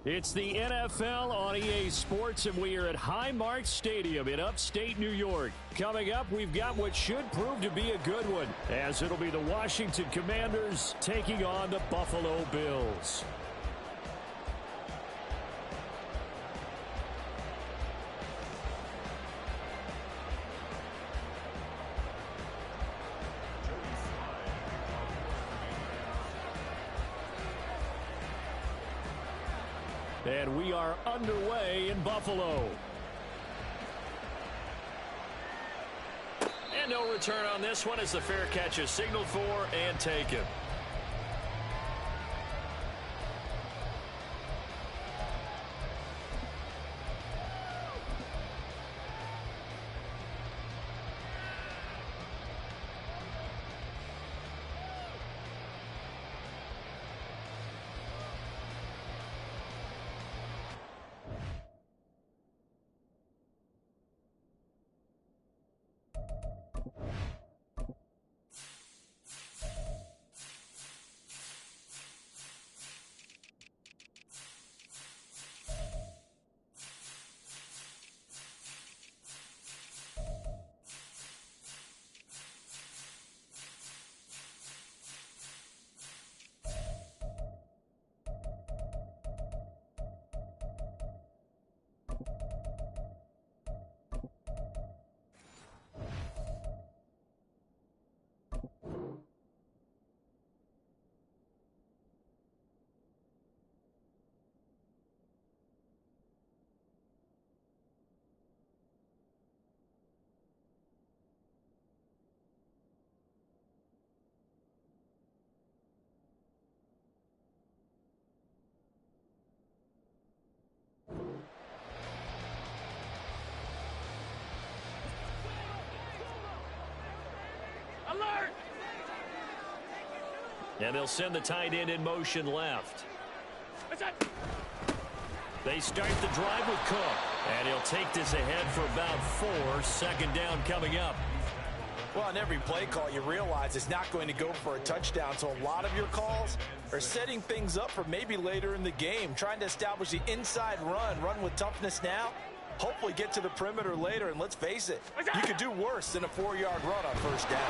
It's the NFL on EA Sports, and we are at Highmark Stadium in upstate New York. Coming up, we've got what should prove to be a good one, as it'll be the Washington Commanders taking on the Buffalo Bills. And we are underway in Buffalo. And no return on this one as the fair catch is signaled for and taken. And they'll send the tight end in motion left. They start the drive with Cook. And he'll take this ahead for about 4. Second down coming up. Well, on every play call, you realize it's not going to go for a touchdown. So a lot of your calls are setting things up for maybe later in the game, trying to establish the inside run with toughness now, hopefully get to the perimeter later. And let's face it, you could do worse than a 4-yard run on first down.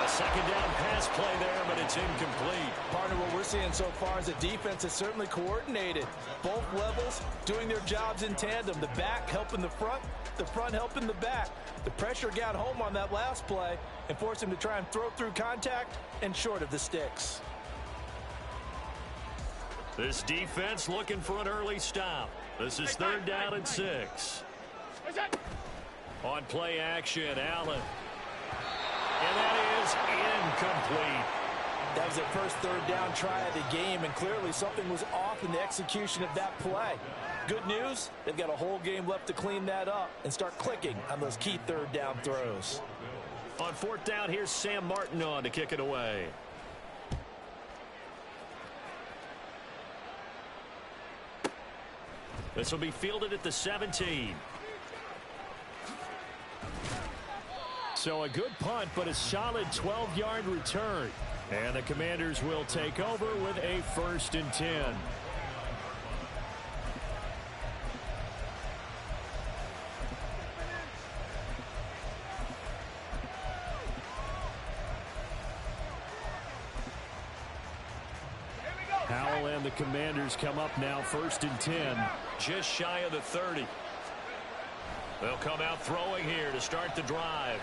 A second down pass play there, but it's incomplete. Partner, what we're seeing so far is a defense that's certainly coordinated. Both levels doing their jobs in tandem. The back helping the front helping the back. The pressure got home on that last play and forced him to try and throw through contact and short of the sticks. This defense looking for an early stop. This is third down and 6. On play action, Allen. And that is incomplete. That was their first third down try of the game, and clearly something was off in the execution of that play. Good news, they've got a whole game left to clean that up and start clicking on those key third down throws. On fourth down, here's Sam Martin on to kick it away. This will be fielded at the 17. So a good punt, but a solid 12-yard return. And the Commanders will take over with a 1st and 10. Howell and the Commanders come up now 1st and 10. Just shy of the 30. They'll come out throwing here to start the drive.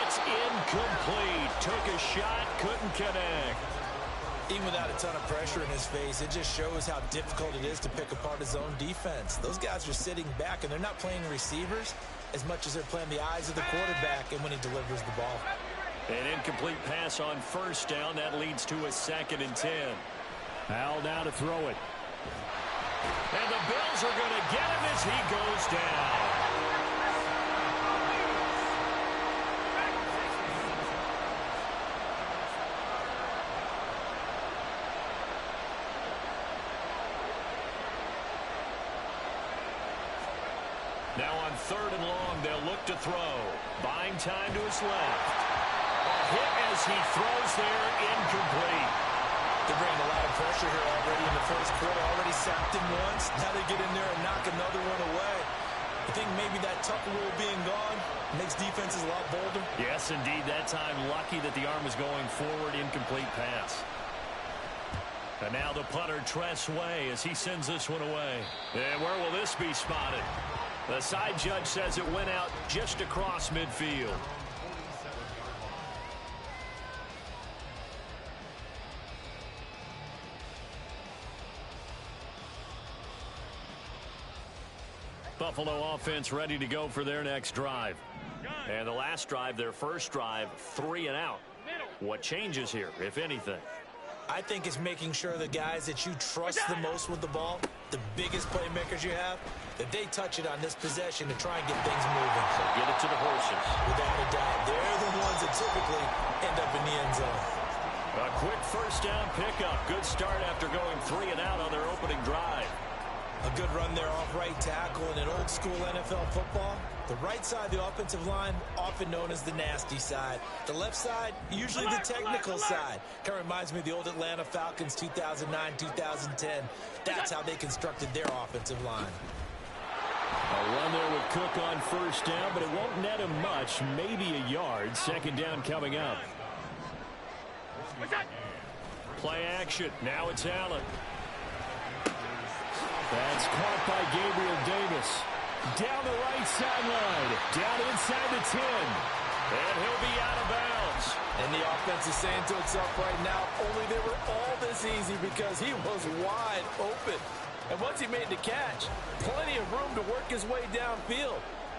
It's incomplete. Took a shot, couldn't connect. Even without a ton of pressure in his face, it just shows how difficult it is to pick apart his own defense. Those guys are sitting back, and they're not playing receivers as much as they're playing the eyes of the quarterback and when he delivers the ball. An incomplete pass on first down. That leads to a 2nd and 10. Howell now to throw it. And the Bills are going to get him as he goes down. Now on 3rd and long, they'll look to throw. Buying time to his left. A hit as he throws there, incomplete. They're bringing a lot of pressure here already in the first quarter. Already sacked him once. Now they get in there and knock another one away. I think maybe that tuck rule being gone makes defenses a lot bolder. Yes, indeed. That time, lucky that the arm was going forward. Incomplete pass. And now the punter, Tress Way, as he sends this one away. And where will this be spotted? The side judge says it went out just across midfield. Buffalo offense ready to go for their next drive. And the last drive, their first drive, 3 and out. What changes here, if anything? I think it's making sure the guys that you trust the most with the ball, the biggest playmakers you have, that they touch it on this possession to try and get things moving. So get it to the horses. Without a doubt. They're the ones that typically end up in the end zone. A quick first down pickup. Good start after going 3 and out on their opening drive. A good run there off right tackle. In an old school NFL football, the right side of the offensive line, often known as the nasty side. The left side, usually the technical side. Kind of reminds me of the old Atlanta Falcons 2009, 2010. That's how they constructed their offensive line. A run there with Cook on first down, but it won't net him much, maybe a yard. Second down coming up. Play action. Now it's Allen. That's caught by Gabriel Davis. Down the right sideline. Down inside the 10. And he'll be out of bounds. And the offense is saying to itself right now, only they were all this easy because he was wide open. And once he made the catch, plenty of room to work his way downfield.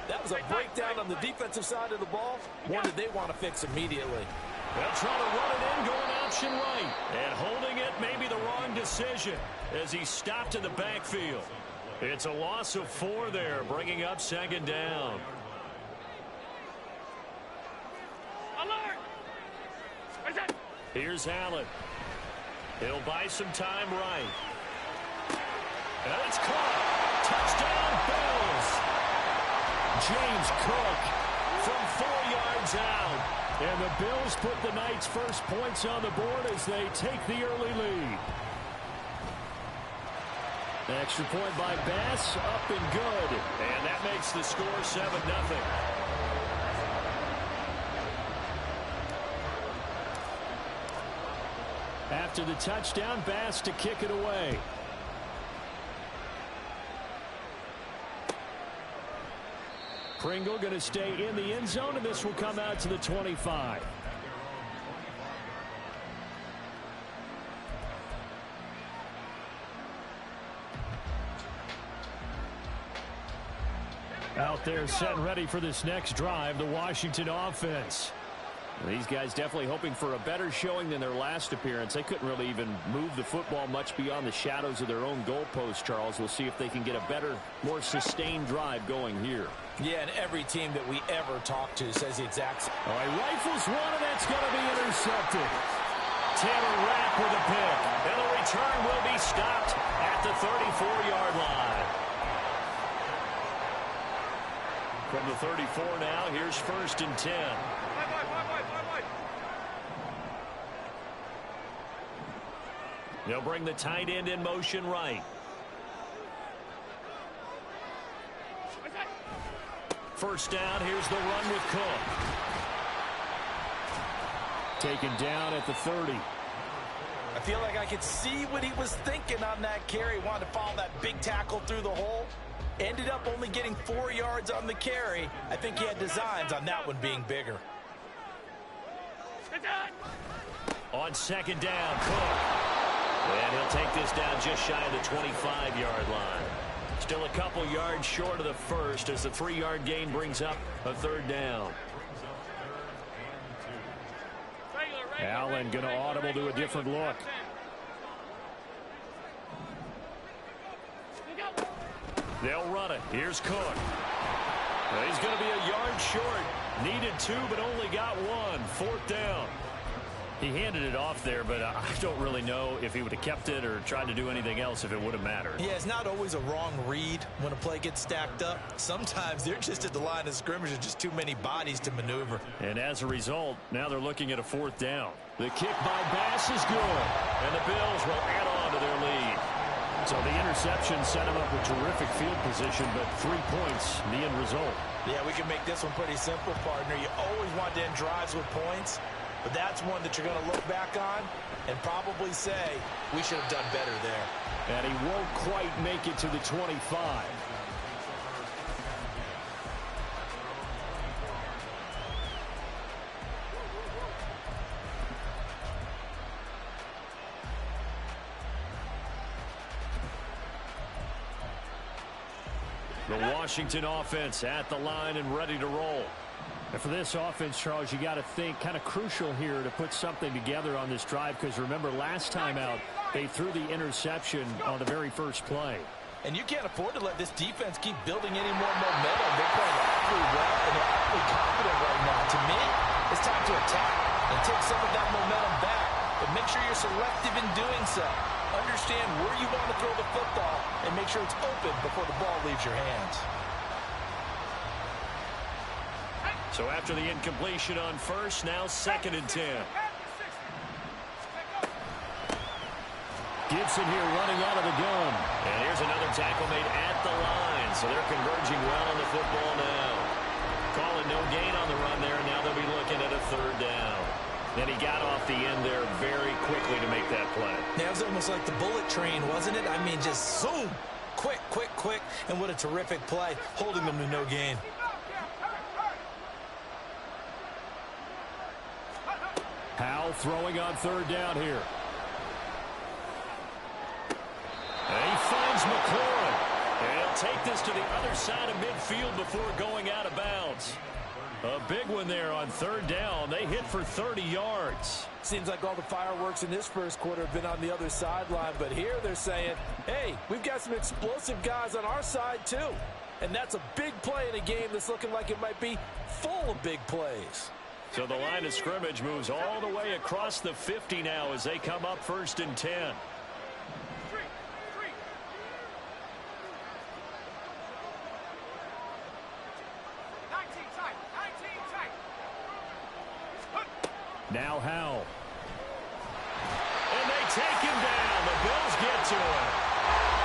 That was a breakdown on the defensive side of the ball, one that they want to fix immediately. They'll try to run it in, going option right. And holding it may be the wrong decision as he stopped in the backfield. It's a loss of 4 there, bringing up second down. Alert! Here's Allen. He'll buy some time right. And it's caught. Touchdown, Bills. James Cook from 4 yards out. And the Bills put the Knights' first points on the board as they take the early lead. Extra point by Bass, up and good. And that makes the score 7-0. After the touchdown, Bass to kick it away. Pringle going to stay in the end zone, and this will come out to the 25. Out there set and ready for this next drive, the Washington offense. These guys definitely hoping for a better showing than their last appearance. They couldn't really even move the football much beyond the shadows of their own goalpost, Charles. We'll see if they can get a better, more sustained drive going here. Yeah, and every team that we ever talk to says the exact same. All right, rifles one, and that's going to be intercepted. Taylor Rapp with a pick, and the return will be stopped at the 34-yard line. From the 34 now, here's 1st and 10. They'll bring the tight end in motion right. First down, here's the run with Cook. Taken down at the 30. I feel like I could see what he was thinking on that carry. Wanted to follow that big tackle through the hole. Ended up only getting 4 yards on the carry. I think he had designs on that one being bigger. On second down, Cook. And he'll take this down just shy of the 25-yard line. Still a couple yards short of the first as the 3-yard gain brings up a 3rd down. Allen going to audible to a different look. They'll run it. Here's Cook. He's going to be a yard short. Needed 2, but only got 1. 4th down. He handed it off there, but I don't really know if he would have kept it or tried to do anything else if it would have mattered. Yeah, it's not always a wrong read when a play gets stacked up. Sometimes they're just at the line of scrimmage. There's just too many bodies to maneuver. And as a result, now they're looking at a 4th down. The kick by Bass is good, and the Bills will add on to their lead. So the interception set him up with terrific field position, but 3 points, the end result. Yeah, we can make this one pretty simple, partner. You always want to end drives with points, but that's one that you're going to look back on and probably say, we should have done better there. And he won't quite make it to the 25. The Washington offense at the line and ready to roll. And for this offense, Charles, you got to think kind of crucial here to put something together on this drive, because remember last time out they threw the interception on the very first play. And you can't afford to let this defense keep building any more momentum. They're playing awfully well and they're awfully confident right now. To me, it's time to attack and take some of that momentum back. But make sure you're selective in doing so. Understand where you want to throw the football and make sure it's open before the ball leaves your hands. So after the incompletion on first, now 2nd and 10. Gibson here running out of the gun. And here's another tackle made at the line. So they're converging well on the football now. Calling no gain on the run there, and now they'll be looking at a 3rd down. And he got off the end there very quickly to make that play. Yeah, it was almost like the bullet train, wasn't it? I mean, just zoom. Quick, quick, quick. And what a terrific play, holding them to no gain. Howell throwing on 3rd down here. And he finds McLaurin. And he'll take this to the other side of midfield before going out of bounds. A big one there on 3rd down. They hit for 30 yards. Seems like all the fireworks in this first quarter have been on the other sideline, but here they're saying, hey, we've got some explosive guys on our side too. And that's a big play in a game that's looking like it might be full of big plays. So the line of scrimmage moves all the way across the 50 now as they come up 1st and 10. Now Howell. And they take him down. The Bills get to him.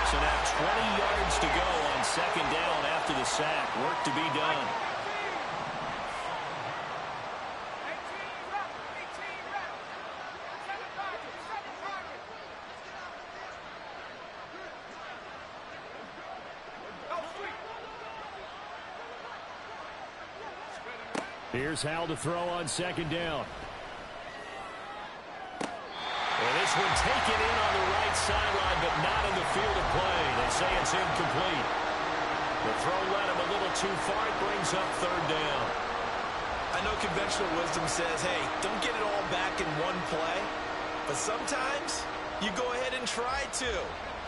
So now 20 yards to go on 2nd down after the sack. Work to be done. Here's Howell to throw on 2nd down. And this one taken in on the right sideline, but not in the field of play. They say it's incomplete. The throw led him a little too far. It brings up 3rd down. I know conventional wisdom says, hey, don't get it all back in one play. But sometimes you go ahead and try to.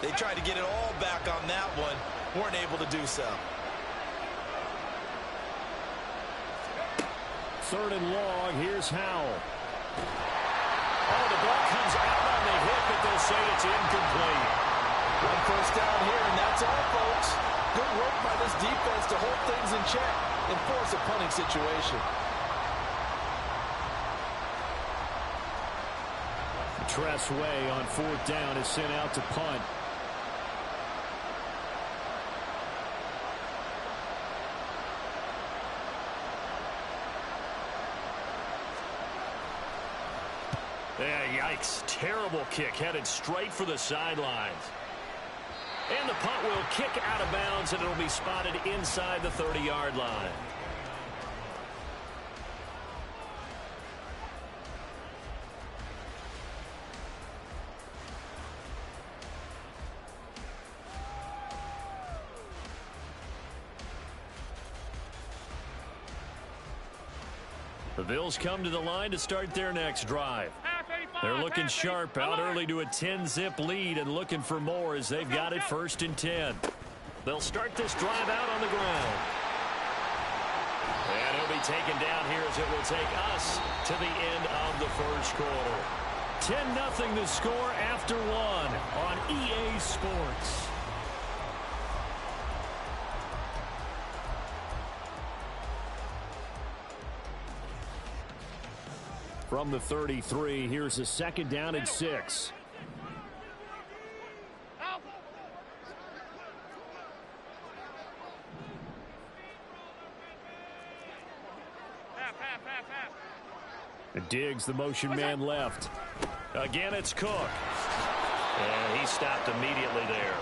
They tried to get it all back on that one. Weren't able to do so. 3rd and long. Here's Howell. Oh, the ball comes out on the hit, but they'll say it's incomplete. 1 first down here, and that's all, folks. Good work by this defense to hold things in check and force a punting situation. Tress Way on 4th down is sent out to punt. Yeah, yikes. Terrible kick headed straight for the sidelines. And the punt will kick out of bounds, and it'll be spotted inside the 30-yard line. The Bills come to the line to start their next drive. They're looking sharp, out early to a 10-zip lead and looking for more as they've got it 1st and 10. They'll start this drive out on the ground. And he'll be taken down here as it will take us to the end of the first quarter. 10-0 the score after one on EA Sports. From the 33, here's a second down and 6. Diggs, the motion man left. Again, it's Cook. And he stopped immediately there.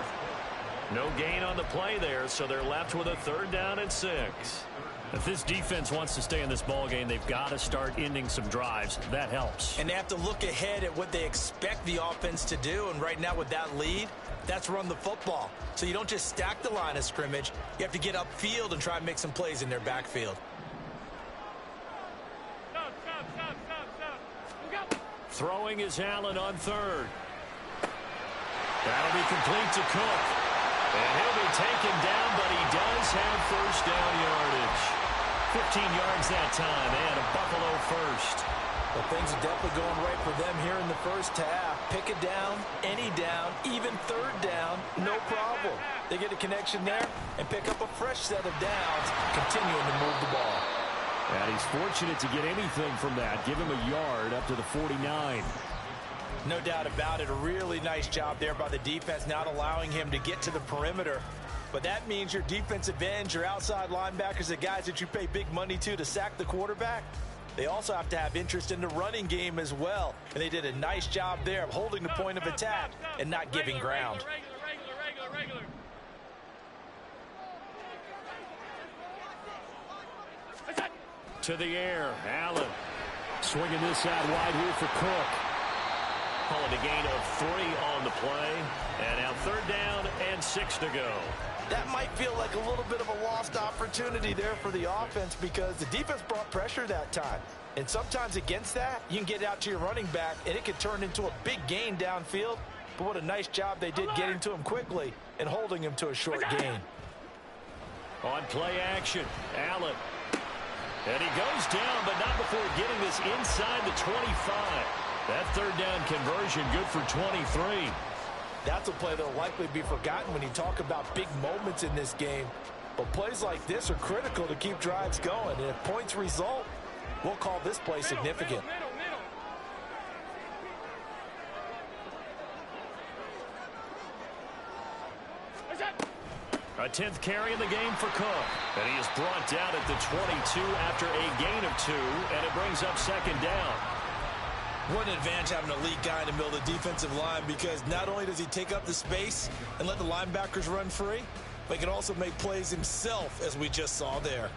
No gain on the play there, so they're left with a third down and 6. If this defense wants to stay in this ballgame, they've got to start ending some drives. That helps. And they have to look ahead at what they expect the offense to do. And right now with that lead, that's run the football. So you don't just stack the line of scrimmage. You have to get upfield and try and make some plays in their backfield. Throwing is Allen on third. That'll be complete to Cook. And he'll be taken down, but he does have first down yardage. 15 yards that time, and a Buffalo first. Well, things are definitely going right for them here in the first half. Pick a down, any down, even third down, no problem. They get a connection there and pick up a fresh set of downs, continuing to move the ball. And he's fortunate to get anything from that. Give him a yard up to the 49. No doubt about it. A really nice job there by the defense, not allowing him to get to the perimeter. But that means your defensive ends, your outside linebackers, the guys that you pay big money to sack the quarterback, they also have to have interest in the running game as well. And they did a nice job there of holding the point of attack and not giving ground. Regular. To the air, Allen swinging this out wide here for Cook. Calling a gain of 3 on the play. And now third down and 6 to go. That might feel like a little bit of a lost opportunity there for the offense because the defense brought pressure that time. And sometimes against that, you can get out to your running back, and it could turn into a big gain downfield. But what a nice job they did getting to him quickly and holding him to a short gain. On play action, Allen. And he goes down, but not before getting this inside the 25. That third down conversion good for 23. That's a play that will likely be forgotten when you talk about big moments in this game. But plays like this are critical to keep drives going. And if points result, we'll call this play significant. Middle. A 10th carry in the game for Cook. And he is brought down at the 22 after a gain of 2, and it brings up second down. What an advantage having a lead guy in the middle of the defensive line, because not only does he take up the space and let the linebackers run free, but he can also make plays himself, as we just saw there.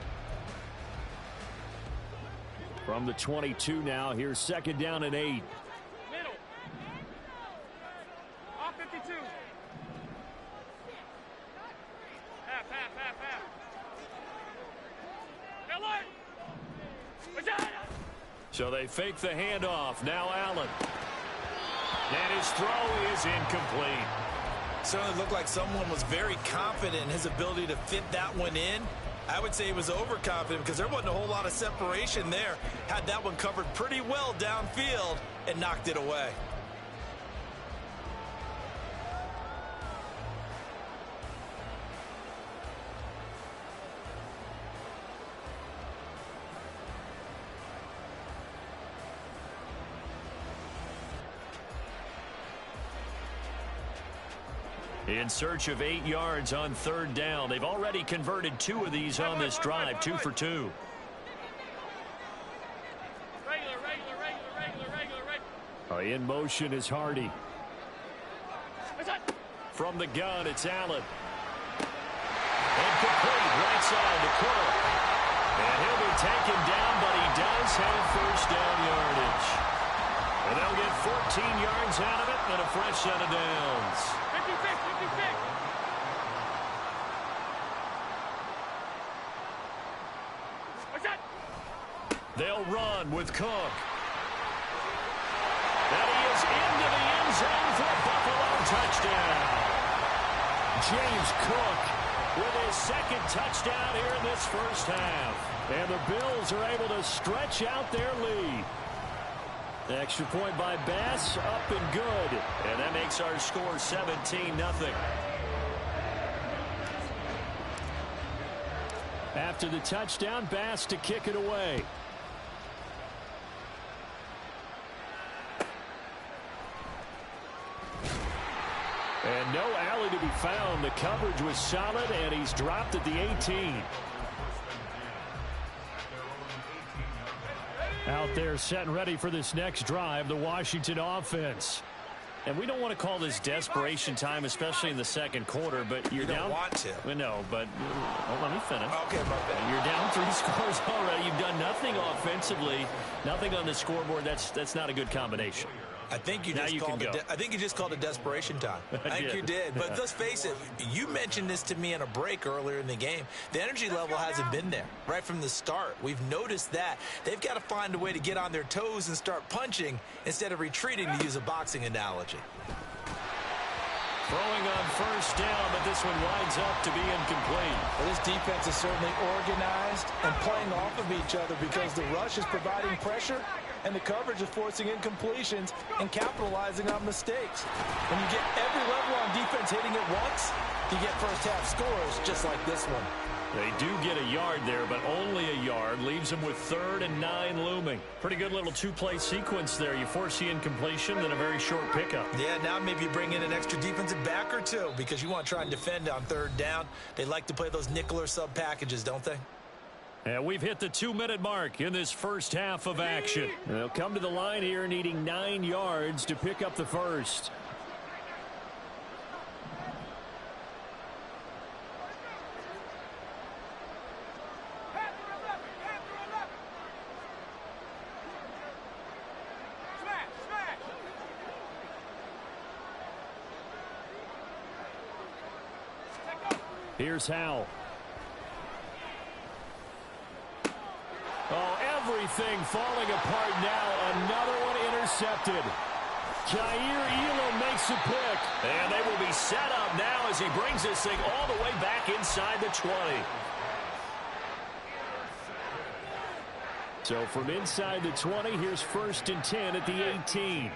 From the 22 now, here's second down and 8. Middle. Off 52. Half. So they fake the handoff. Now Allen. And his throw is incomplete. Certainly looked like someone was very confident in his ability to fit that one in. I would say he was overconfident because there wasn't a whole lot of separation there. Had that one covered pretty well downfield and knocked it away. In search of 8 yards on third down. They've already converted 2 of these on this drive, 2 for 2. Regular. In motion is Hardy. From the gun, it's Allen. And complete right side to Cook. And he'll be taken down, but he does have first down yardage. And they'll get 14 yards out of it and a fresh set of downs. 56. They'll run with Cook. And he is into the end zone for a Buffalo touchdown. James Cook with his second touchdown here in this first half. And the Bills are able to stretch out their lead. The extra point by Bass, up and good. And that makes our score 17-0. After the touchdown, Bass to kick it away. And no alley to be found. The coverage was solid, and he's dropped at the 18. Out there set and ready for this next drive, the Washington offense. And we don't want to call this desperation time, especially in the second quarter, but you're down. You don't want to. Well, no, but let me finish. Okay, my bad. You're down 3 scores already. You've done nothing offensively, nothing on the scoreboard. That's not a good combination. I think you just called it desperation time. I think you did. But let's face it, you mentioned this to me in a break earlier in the game. The energy level hasn't been there right from the start. We've noticed that. They've got to find a way to get on their toes and start punching instead of retreating, to use a boxing analogy. Throwing on first down, but this one winds up to be incomplete. Well, this defense is certainly organized and playing off of each other because the rush is providing pressure and the coverage is forcing incompletions and capitalizing on mistakes. When you get every level on defense hitting it once, you get first half scores just like this one. They do get a yard there, but only a yard. Leaves them with 3rd and 9 looming. Pretty good little 2-play sequence there. You force the incompletion, then a very short pickup. Yeah, now maybe bring in an extra defensive back or two because you want to try and defend on 3rd down. They like to play those nickel or sub packages, don't they? And we've hit the 2-minute mark in this first half of action. They'll come to the line here needing 9 yards to pick up the first. Here's Howell. Oh, everything falling apart now. Another one intercepted. Jair Elam makes a pick. And they will be set up now as he brings this thing all the way back inside the 20. So from inside the 20, here's 1st and 10 at the 18.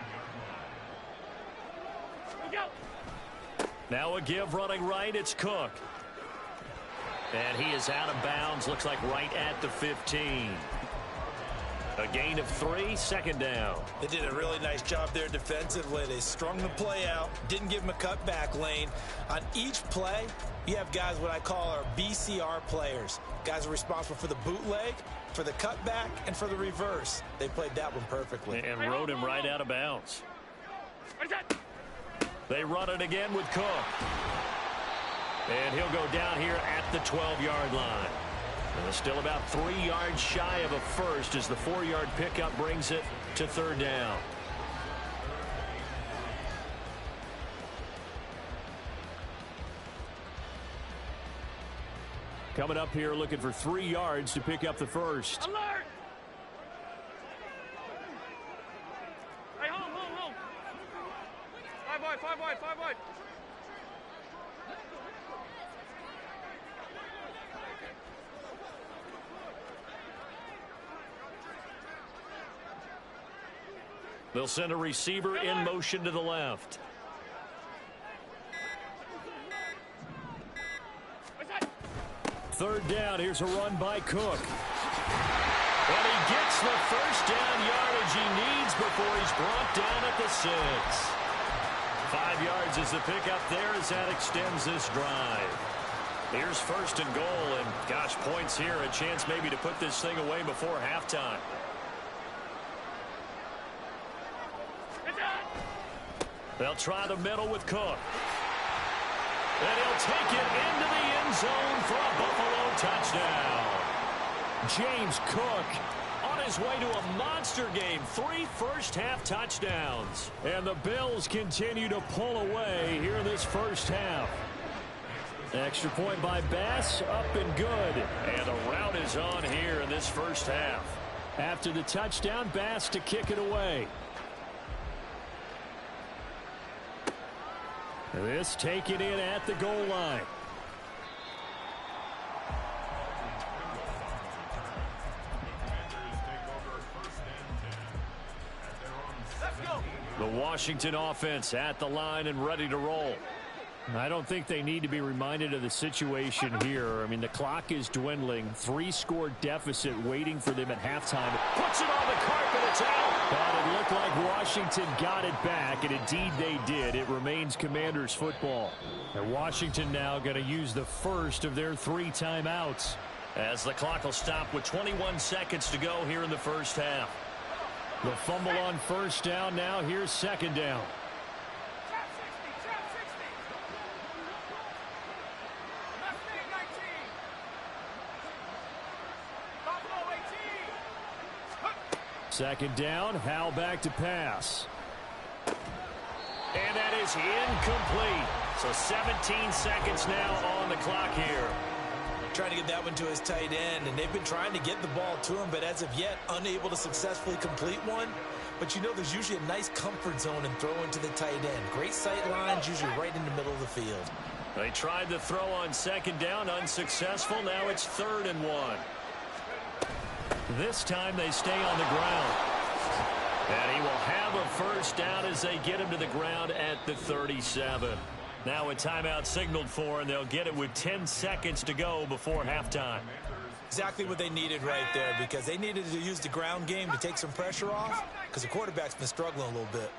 Now a give running right. It's Cook. And he is out of bounds. Looks like right at the 15. A gain of 3, 2nd down. They did a really nice job there defensively. They strung the play out, didn't give him a cutback lane. On each play, you have guys what I call our BCR players. Guys are responsible for the bootleg, for the cutback, and for the reverse. They played that one perfectly. And rode him right out of bounds. They run it again with Cook. And he'll go down here at the 12-yard line. And still about 3 yards shy of a first as the 4-yard pickup brings it to 3rd down. Coming up here looking for 3 yards to pick up the first. Alert! Hey, hold. 5 wide. They'll send a receiver in motion to the left. Third down. Here's a run by Cook. And he gets the first down yardage he needs before he's brought down at the 6. 5 yards is the pickup there as that extends this drive. Here's 1st and goal, and gosh, points here. A chance maybe to put this thing away before halftime. They'll try the middle with Cook. And he'll take it into the end zone for a Buffalo touchdown. James Cook on his way to a monster game. 3 first-half touchdowns. And the Bills continue to pull away here in this first half. Extra point by Bass, up and good. And the route is on here in this first half. After the touchdown, Bass to kick it away. This taken in at the goal line. Washington offense at the line and ready to roll. I don't think they need to be reminded of the situation here. I mean, the clock is dwindling. 3-score deficit waiting for them at halftime. Puts it on the carpet. It's out. But it looked like Washington got it back, and indeed they did. It remains Commanders football. And Washington now going to use the first of their 3 timeouts. As the clock will stop with 21 seconds to go here in the first half. The fumble on first down now. Here's second down. Second down, Howell back to pass. And that is incomplete. So 17 seconds now on the clock here. Trying to get that one to his tight end, and they've been trying to get the ball to him, but as of yet, unable to successfully complete one. But you know there's usually a nice comfort zone and throw into the tight end. Great sight lines, usually right in the middle of the field. They tried the throw on second down, unsuccessful. Now it's 3rd and 1. This time they stay on the ground. And he will have a first down as they get him to the ground at the 37. Now a timeout signaled for, and they'll get it with 10 seconds to go before halftime. Exactly what they needed right there, because they needed to use the ground game to take some pressure off, because the quarterback's been struggling a little bit.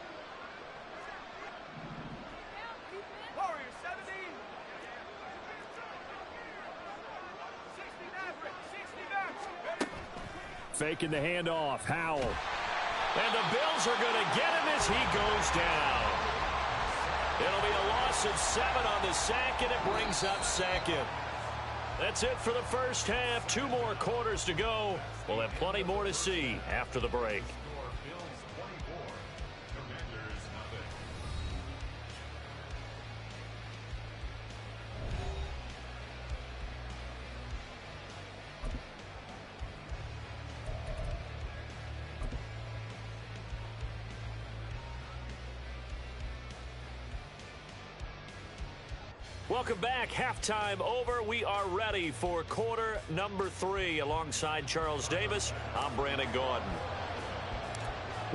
Faking the handoff, Howell. And the Bills are going to get him as he goes down. It'll be a loss of 7 on the sack, and it brings up 2nd. That's it for the first half. 2 more quarters to go. We'll have plenty more to see after the break. Welcome back. Halftime over. We are ready for quarter number 3. Alongside Charles Davis, I'm Brandon Gaudin.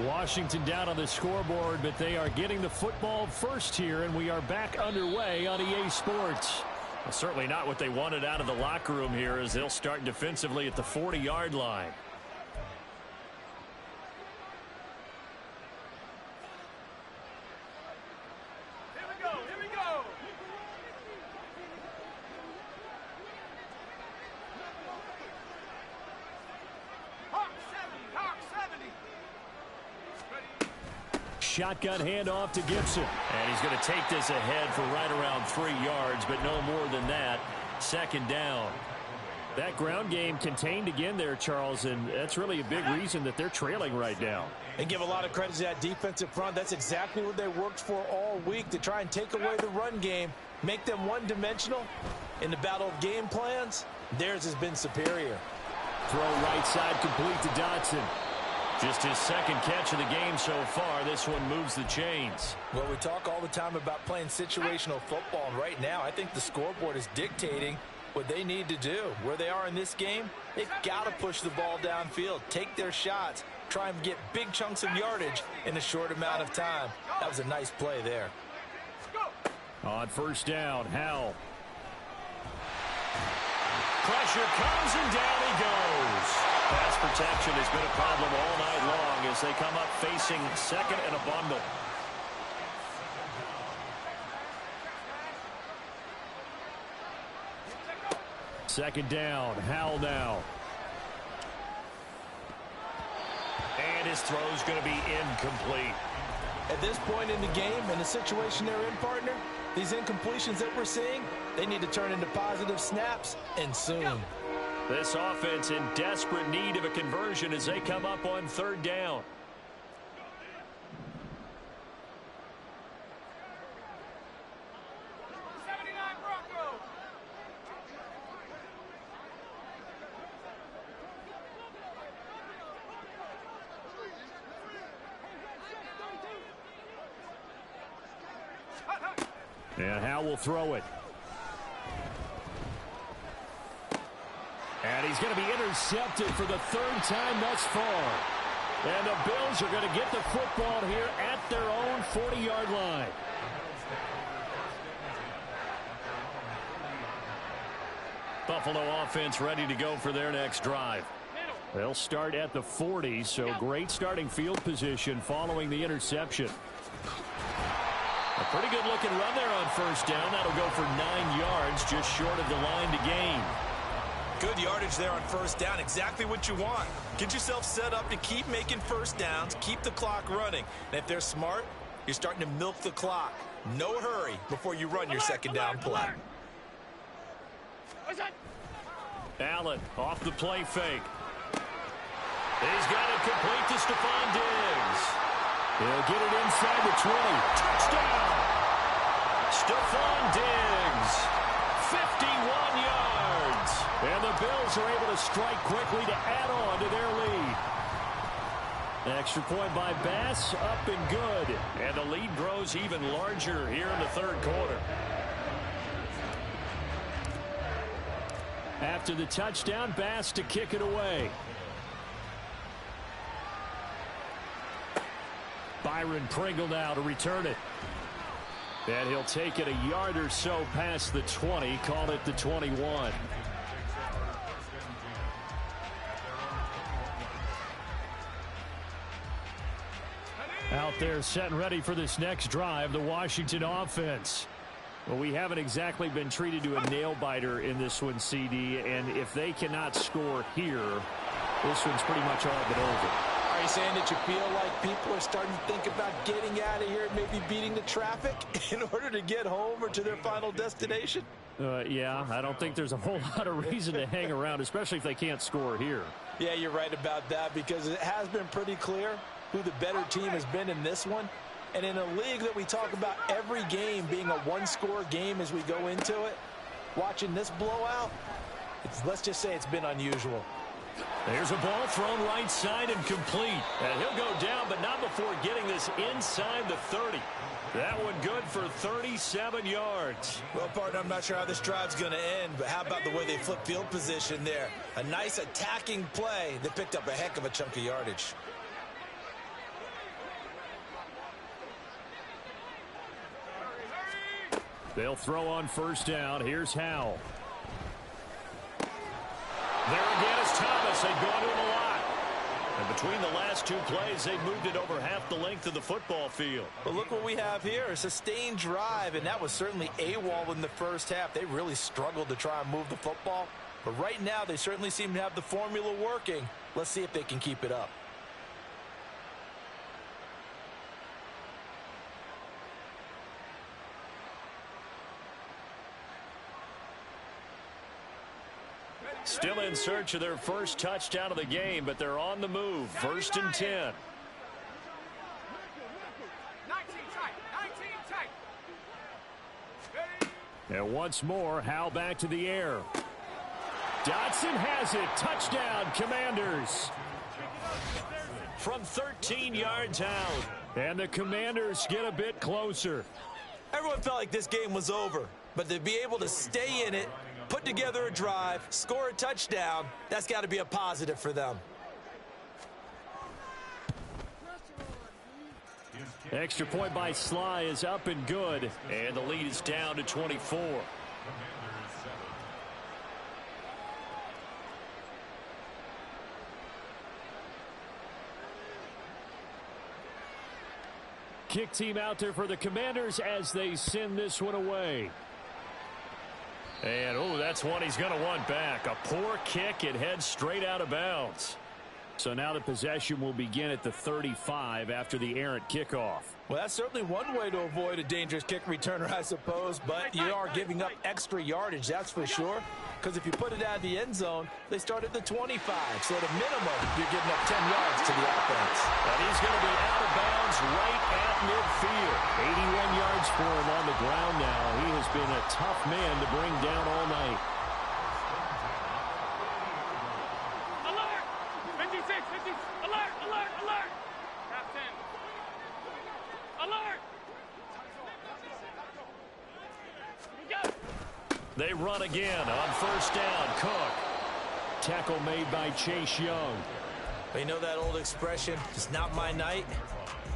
Washington down on the scoreboard, but they are getting the football first here, and we are back underway on EA Sports. Well, certainly not what they wanted out of the locker room here, as they'll start defensively at the 40-yard line. Shotgun handoff to Gibson. And he's going to take this ahead for right around 3 yards, but no more than that. Second down. That ground game contained again there, Charles, and that's really a big reason that they're trailing right now. And give a lot of credit to that defensive front. That's exactly what they worked for all week, to try and take away the run game, make them one-dimensional. In the battle of game plans, theirs has been superior. Throw right side complete to Dotson. Just his second catch of the game so far. This one moves the chains. Well, we talk all the time about playing situational football, and right now I think the scoreboard is dictating what they need to do. Where they are in this game, they've got to push the ball downfield, take their shots, try and get big chunks of yardage in a short amount of time. That was a nice play there. On first down, Howell. Pressure comes, and down he goes. Pass protection has been a problem all night long as they come up facing second and a bundle. Second down, Howell now. And his throw's going to be incomplete. At this point in the game, in the situation they're in, partner, these incompletions that we're seeing, they need to turn into positive snaps, and soon. This offense in desperate need of a conversion as they come up on third down. And Howell will throw it. And he's going to be intercepted for the 3rd time thus far. And the Bills are going to get the football here at their own 40-yard line. Buffalo offense ready to go for their next drive. They'll start at the 40, so great starting field position following the interception. A pretty good-looking run there on first down. That'll go for 9 yards, just short of the line to gain. Good yardage there on first down. Exactly what you want. Get yourself set up to keep making first downs, keep the clock running. And if they're smart, you're starting to milk the clock. No hurry before you run your second down play. Allen off the play fake. He's got it complete to Stephon Diggs. He'll get it inside the 20. Touchdown! Stephon Diggs, 51 yards. And the Bills are able to strike quickly to add on to their lead. Extra point by Bass, up and good. And the lead grows even larger here in the third quarter. After the touchdown, Bass to kick it away. Byron Pringle now to return it. And he'll take it a yard or so past the 20, call it the 21. Out there set and ready for this next drive, the Washington offense. Well, we haven't exactly been treated to a nail-biter in this one, CD, and if they cannot score here, this one's pretty much all but over. Are you saying that you feel like people are starting to think about getting out of here and maybe beating the traffic in order to get home or to their final destination? Yeah, I don't think there's a whole lot of reason to hang around, especially if they can't score here. Yeah, you're right about that, because it has been pretty clear who the better team has been in this one. And in a league that we talk about every game being a one-score game as we go into it, watching this blowout, let's just say it's been unusual. There's a ball thrown right side and complete. And he'll go down, but not before getting this inside the 30. That one good for 37 yards. Well, partner, I'm not sure how this drive's going to end, but how about the way they flip field position there? A nice attacking play that picked up a heck of a chunk of yardage. They'll throw on first down. Here's Howell. There again is Thomas. They've gone to him a lot. And between the last two plays, they've moved it over half the length of the football field. But look what we have here. A sustained drive, and that was certainly AWOL in the first half. They really struggled to try and move the football. But right now, they certainly seem to have the formula working. Let's see if they can keep it up. Still in search of their first touchdown of the game, but they're on the move. First and 10. 19 tight. And once more, Howell back to the air. Dotson has it. Touchdown, Commanders. From 13 yards out. And the Commanders get a bit closer. Everyone felt like this game was over, but to be able to stay in it, put together a drive, score a touchdown, that's got to be a positive for them. Extra point by Sly is up and good, and the lead is down to 24. Kick team out there for the Commanders as they send this one away. And, oh, that's one he's going to want back. A poor kick. It heads straight out of bounds. So now the possession will begin at the 35 after the errant kickoff. Well, that's certainly one way to avoid a dangerous kick returner, I suppose. But you are giving up extra yardage, that's for sure. Because if you put it out of the end zone, they start at the 25. So at a minimum, you're giving up 10 yards to the offense. And he's going to be out of bounds right at midfield. 81 yards for him on the ground now. He has been a tough man to bring down all night. Alert! 56, 50. Alert! Half 10. Alert! Go! They run again on first down. Cook. Tackle made by Chase Young. But you know that old expression, it's not my night?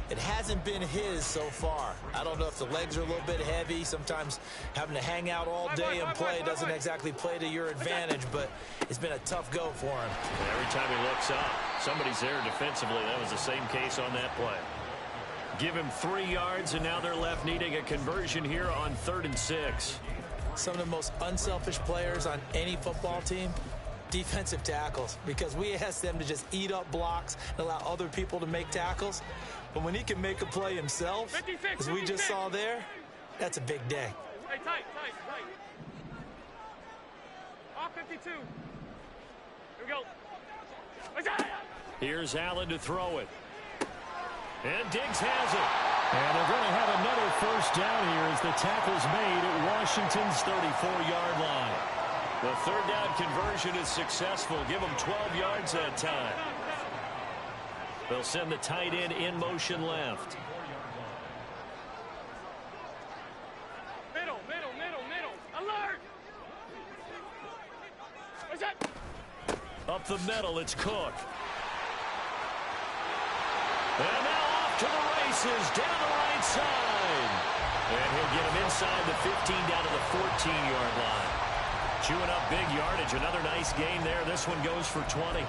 It hasn't been his so far. I don't know if the legs are a little bit heavy. Sometimes having to hang out all day and play doesn't exactly play to your advantage, but it's been a tough go for him. Every time he looks up, somebody's there defensively. That was the same case on that play. Give him 3 yards, and now they're left needing a conversion here on 3rd and 6. Some of the most unselfish players on any football team, defensive tackles, because we ask them to just eat up blocks and allow other people to make tackles. But when he can make a play himself, 56, as we just saw there, that's a big day. Hey, tight. Off 52. Here we go. Here's Allen to throw it. And Diggs has it. And they're going to have another first down here as the tackle's made at Washington's 34-yard line. The 3rd down conversion is successful. Give them 12 yards that time. They'll send the tight end in motion left. Middle. Alert! What's that? Up the middle, it's Cook. And now off to the races, down the right side. And he'll get him inside the 15 down to the 14-yard line. Chewing up big yardage. Another nice gain there. This one goes for 20.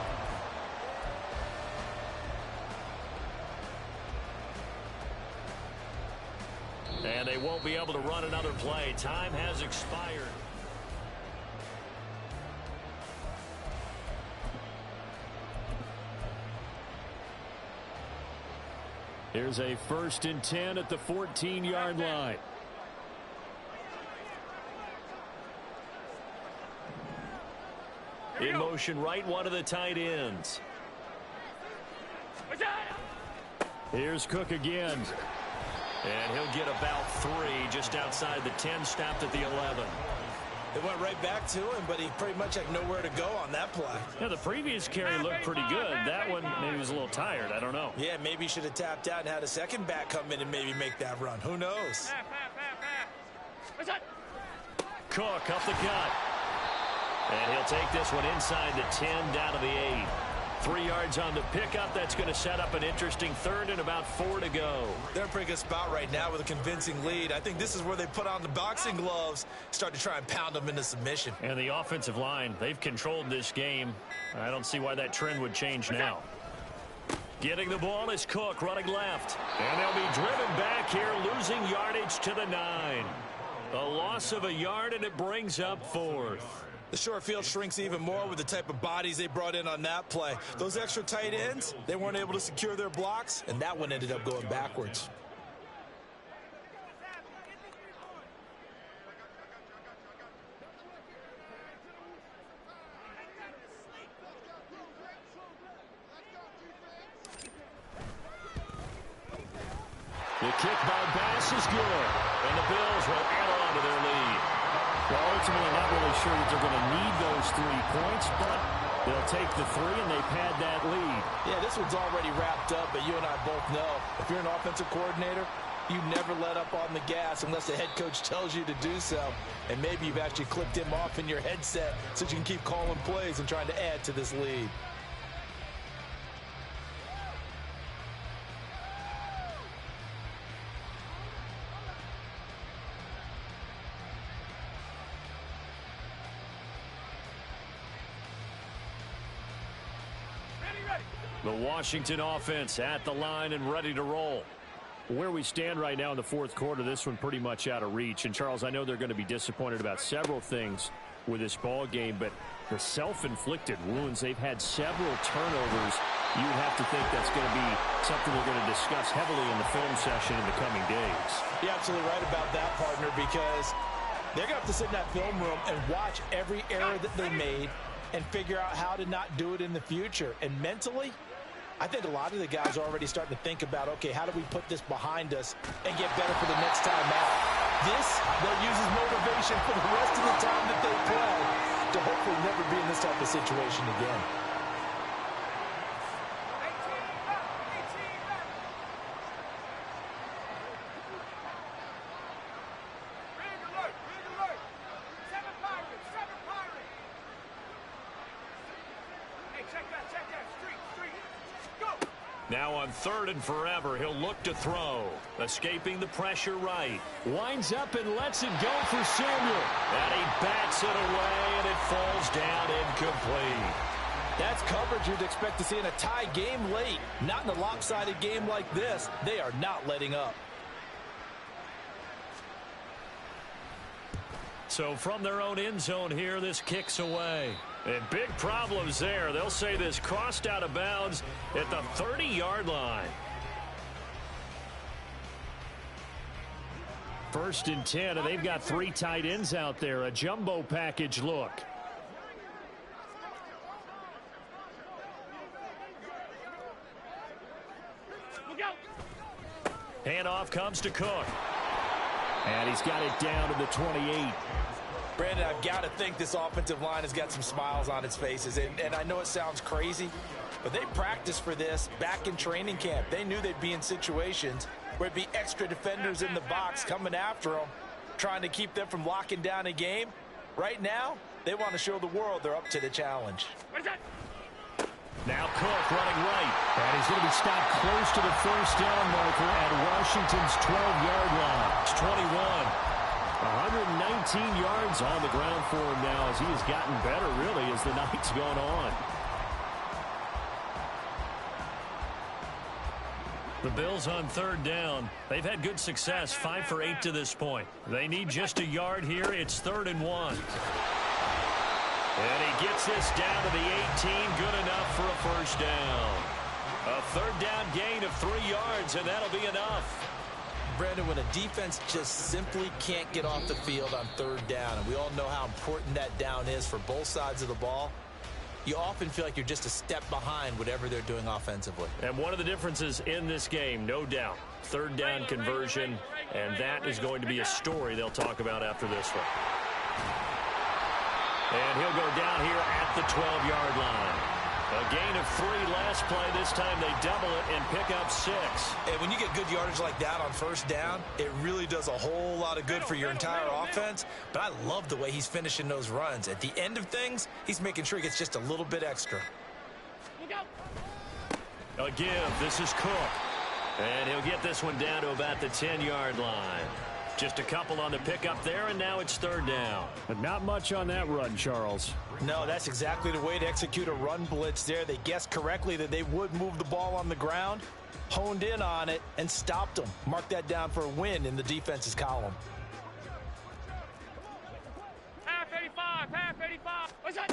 And they won't be able to run another play. Time has expired. Here's a 1st and 10 at the 14-yard line. In motion, right one of the tight ends. Here's Cook again. And he'll get about 3 just outside the 10, stopped at the 11. It went right back to him, but he pretty much had nowhere to go on that play. Yeah, the previous carry looked pretty good. That one, maybe he was a little tired. I don't know. Yeah, maybe he should have tapped out and had a second back come in and maybe make that run. Who knows? What's that? Cook up the gut. And he'll take this one inside the 10, down to the 8. 3 yards on the pickup. That's going to set up an interesting 3rd and about 4 to go. They're in a pretty good spot right now with a convincing lead. I think this is where they put on the boxing gloves, start to try and pound them into submission. And the offensive line, they've controlled this game. I don't see why that trend would change now. Getting the ball is Cook, running left. And they'll be driven back here, losing yardage to the 9. A loss of a yard, and it brings up 4th. The short field shrinks even more with the type of bodies they brought in on that play. Those extra tight ends, they weren't able to secure their blocks, and that one ended up going backwards. The kick by Bass is good, and the Bills will add on to their lead. Well, ultimately, not really sure that they're going to need those 3 points, but they'll take the 3, and they've had that lead. Yeah, this one's already wrapped up, but you and I both know if you're an offensive coordinator, you never let up on the gas unless the head coach tells you to do so. And maybe you've actually clipped him off in your headset so you can keep calling plays and trying to add to this lead. The Washington offense at the line and ready to roll. Where we stand right now in the 4th quarter, this one pretty much out of reach. And, Charles, I know they're going to be disappointed about several things with this ball game, but the self-inflicted wounds, they've had several turnovers. You would have to think that's going to be something we're going to discuss heavily in the film session in the coming days. You're absolutely right about that, partner, because they're going to have to sit in that film room and watch every error that they made and figure out how to not do it in the future. And mentally, I think a lot of the guys are already starting to think about, okay, how do we put this behind us and get better for the next time out? This, they'll use as motivation for the rest of the time that they play to hopefully never be in this type of situation again. Check that, street. Now on 3rd and forever, he'll look to throw. Escaping the pressure right. Winds up and lets it go for Samuel. And he bats it away, and it falls down incomplete. That's coverage you'd expect to see in a tie game late. Not in a lopsided game like this. They are not letting up. So from their own end zone here, this kicks away. And big problems there. They'll say this crossed out of bounds at the 30-yard line. 1st and 10, and they've got 3 tight ends out there. A jumbo package look. Handoff comes to Cook. And he's got it down to the 28. Brandon, I've got to think this offensive line has got some smiles on its faces. And I know it sounds crazy, but they practiced for this back in training camp. They knew they'd be in situations where it'd be extra defenders in the box coming after them, trying to keep them from locking down a game. Right now, they want to show the world they're up to the challenge. Now Cook running right. And he's going to be stopped close to the 1st down marker at Washington's 12-yard line. It's 21. 119 yards on the ground for him now as he has gotten better, really, as the night's gone on. The Bills on 3rd down. They've had good success, 5 for 8 to this point. They need just a yard here. It's 3rd and 1. And he gets this down to the 18. Good enough for a 1st down. A 3rd down gain of 3 yards, and that'll be enough. Brandon, when a defense just simply can't get off the field on 3rd down, and we all know how important that down is for both sides of the ball, you often feel like you're just a step behind whatever they're doing offensively. And one of the differences in this game, no doubt, 3rd down conversion, and that is going to be a story they'll talk about after this one. And he'll go down here at the 12-yard line. A gain of 3 last play. This time they double it and pick up 6. And when you get good yardage like that on 1st down, it really does a whole lot of good for your entire offense. But I love the way he's finishing those runs. At the end of things, he's making sure he gets just a little bit extra. A give. This is Cook. And he'll get this one down to about the 10-yard line. Just a couple on the pickup there, and now it's 3rd down. But not much on that run, Charles. No, that's exactly the way to execute a run blitz there. They guessed correctly that they would move the ball on the ground, honed in on it, and stopped them. Mark that down for a win in the defense's column. Half 85, half 85. What's that?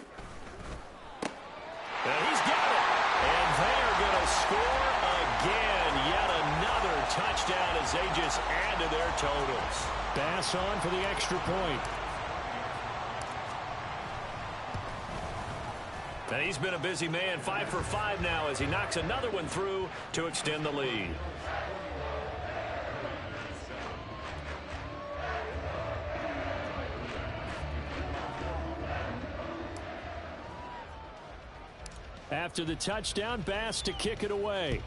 And he's got it. And they are going to score again. Yet another touchdown as they just add to their totals. Bass on for the extra point. And he's been a busy man, 5 for 5 now as he knocks another one through to extend the lead. After the touchdown, Bass to kick it away.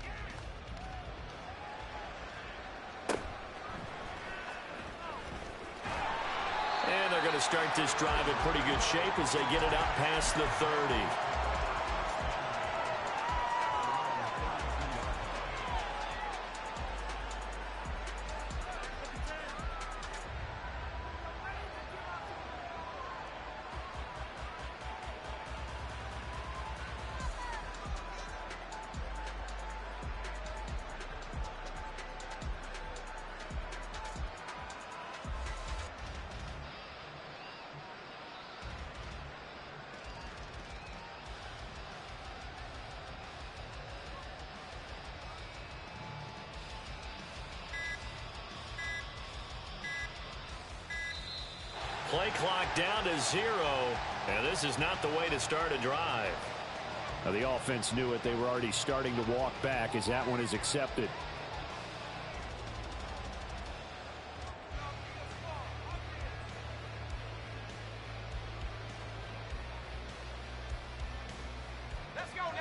And they're going to start this drive in pretty good shape as they get it out past the 30. Play clock down to 0, and this is not the way to start a drive. Now, the offense knew it. They were already starting to walk back as that one is accepted.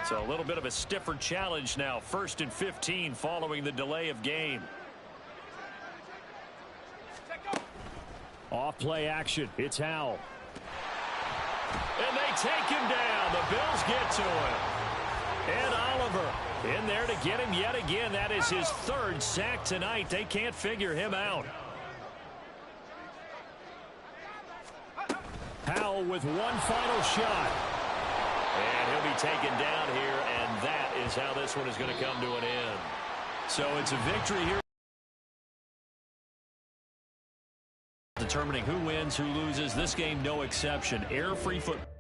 So a little bit of a stiffer challenge now. 1st and 15 following the delay of game. Off play action. It's Howell. And they take him down. The Bills get to him. And Oliver In there to get him yet again. That is his third sack tonight. They can't figure him out. Powell with one final shot. And he'll be taken down here, and that is how this one is going to come to an end. So it's a victory here. Determining who wins, who loses. This game, no exception. Error-free football.